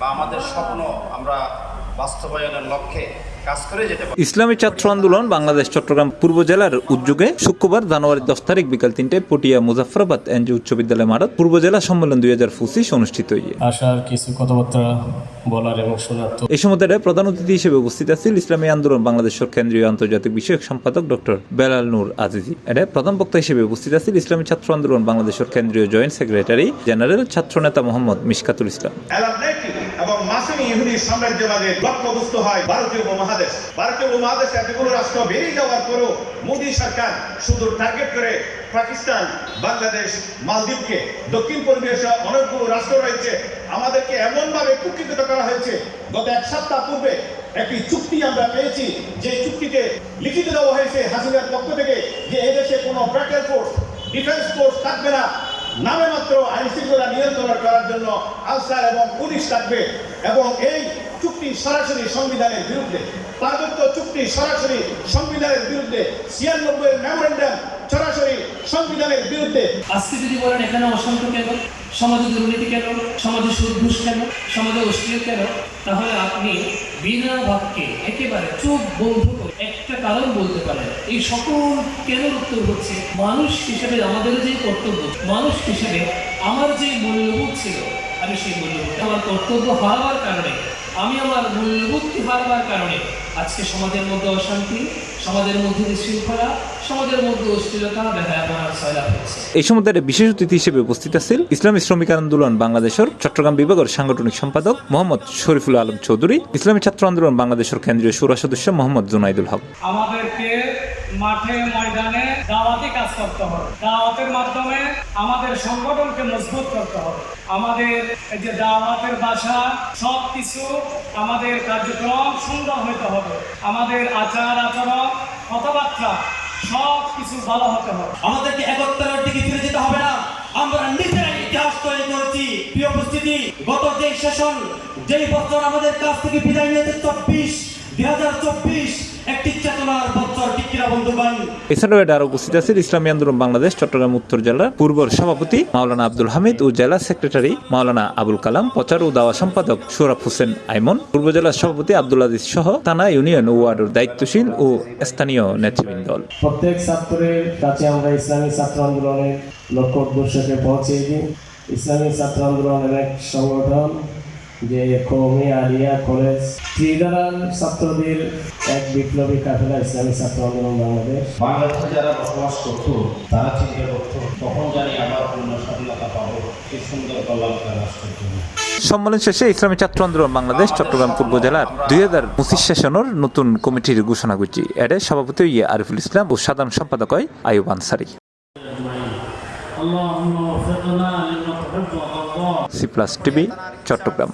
বা আমাদের স্বপ্ন আমরা বাস্তবায়নের লক্ষ্যে কাজ করে যেতে পারি। ইসলামী ছাত্র আন্দোলন বাংলাদেশ চট্টগ্রাম পূর্ব জেলার উদ্যোগে শুক্রবার জানুয়ারি 10 তারিখ বিকাল 3টায় পটিয়া মুজাফফরাবাদ এনজি উচ্চ বিদ্যালয় মাঠত পূর্ব জেলা সম্মেলন 2025 অনুষ্ঠিত হয়েছে। আসার কিছু কথাবার্তা বলার এবং শোনার। এই সময় প্রধান অতিথি হিসেবে উপস্থিত আছেন ইসলামী আন্দোলন বাংলাদেশের কেন্দ্রীয় আন্তর্জাতিক বিষয়ক সম্পাদক ডক্টর বেলাল নূর আজিজি। প্রধান বক্তা হিসেবে উপস্থিত আছেন ইসলামী ছাত্র আন্দোলন বাংলাদেশের কেন্দ্রীয় জয়েন্ট সেক্রেটারি জেনারেল ছাত্র নেতা মোহাম্মদ মিশকাতুল ইসলাম। এবং মাসুমি ইহুদি সাম্রাজ্যবাদের লক্ষ্যবস্তু হয় ভারতীয় উপমহাদেশ। ভারতীয় উপমহাদেশ এতগুলো রাষ্ট্র বেরিয়ে যাওয়ার পরও মোদী সরকার শুধু টার্গেট করে পাকিস্তান, বাংলাদেশ, মালদ্বীপকে, দক্ষিণ পূর্ব এশিয়া অনেকগুলো রাষ্ট্র রয়েছে, আমাদেরকে এমনভাবে কুক্ষিগত করা হয়েছে। গত এক সপ্তাহ পূর্বে একটি চুক্তি আমরা পেয়েছি, যে চুক্তিতে লিখিত দেওয়া হয়েছে হাসিনার পক্ষ থেকে যে এদেশে কোনো ব্যাটেল ফোর্স, ডিফেন্স ফোর্স থাকবে না, নামে মাত্র আইন শৃঙ্খলা নিয়ন্ত্রণ করার জন্য আনসার এবং পুলিশ থাকবে। এবং এই চুক্তি সরাসরি সংবিধানের বিরুদ্ধে, পার্বত্য চুক্তি সরাসরি সংবিধানের বিরুদ্ধে, 96 এর মেমোরেন্ডাম সরাসরি সংবিধানের বিরুদ্ধে। আজকে যদি বলেন এখানে অশান্ত কেন, সমাজে দুর্নীতি কেন, সমাজে সুদ ঘুষ কেন, সমাজে অশ্লীল কেন, তাহলে আপনি বিনা বাক্যে একেবারে চোখ বন্ধ করে একটা কারণ বলতে পারেন। এই সকল কেন উত্তর হচ্ছে মানুষ হিসেবে আমাদের যে কর্তব্য, মানুষ হিসেবে আমার যে মূল্যবোধ ছিল, আমি সেই মূল্যবোধ আমার কর্তব্য হারাবার কারণে, আমি আমার মূল্যবোধকে হারাবার কারণে আজকে সমাজের মধ্যে অশান্তি, সমাজের মধ্যে বিশৃঙ্খলা, সমাজের মধ্যে অশ্লীলতা, বেহায়াপনার ছয়লাভ হচ্ছে। এই সময় বিশেষ অতিথি হিসেবে উপস্থিত আছেন ইসলামী শ্রমিক আন্দোলন বাংলাদেশের চট্টগ্রাম বিভাগের সাংগঠনিক সম্পাদক মোহাম্মদ শরীফুল আলম চৌধুরী, ইসলামী ছাত্র আন্দোলন বাংলাদেশের কেন্দ্রীয় শুরা সদস্য মোহাম্মদ জুনাইদুল হক। আমাদেরকে মাঠে ময়দানে দাওয়াতি কাজ করতে হবে, দাওয়াতের মাধ্যমে আমাদের সংগঠনকে মজবুত করতে হবে। আমাদের যে দাওয়াতের ভাষা সব কিছু, আমাদের কার্যক্রম সুন্দর হতে হবে, আমাদের আচার আচরণ, কথাবার্তা সব কিছু ভালো হতে হবে। আমাদেরকে 71 দিকে ফিরে যেতে হবে না, আমরা নিজেরাই ইতিহাস তৈরি করেছি। প্রিয় উপস্থিতি, গত যে সেশন, যেই বছর আমাদের কাছ থেকে বিদায় নিয়েছে 2024 একটি চেতনার বছর, ঠিক কিনা বন্ধুগণ? এছাড়াও আরো উপস্থিত আছেন ইসলামী আন্দোলন বাংলাদেশ চট্টগ্রাম উত্তর জেলার পূর্বর সভাপতি মাওলানা আব্দুল হামিদ ও জেলা সেক্রেটারি মাওলানা আবুল কালাম, প্রচার ও দাওয়া সম্পাদক সোহরাব হোসেন আইমন, পূর্ব জেলার সভাপতি আব্দুল আজিজ সহ থানা, ইউনিয়ন ও ওয়ার্ডের দায়িত্বশীল ও স্থানীয় নেতৃবৃন্দ। প্রত্যেক ছাত্রের কাছে আমরা ইসলামী ছাত্র আন্দোলনের লক্ষ্য উদ্দেশ্যকে পৌঁছে দিই। ইসলামী ছাত্র আন্দোলনের এক সংগঠন যে কওমি আলিয়া কলেজ ত্রিধারার ছাত্রদের এক বিপ্লবী কাফেলা ইসলামী ছাত্র আন্দোলন বাংলাদেশে যারা বসবাস করত তারা চিন্তা করত কখন জানি আবার পূর্ণ স্বাধীনতা পাবো, কি সুন্দর কল্যাণকার রাষ্ট্রের জন্য। সম্মেলন শেষে ইসলামী ছাত্র আন্দোলন বাংলাদেশ চট্টগ্রাম পূর্ব জেলার 2025 সেশনের নতুন কমিটির ঘোষণা করছি। এর সভাপতি আরিফুল ইসলাম ও সাধারণ সম্পাদক আইয়ুব আনসারী। C+ TV Chittagong.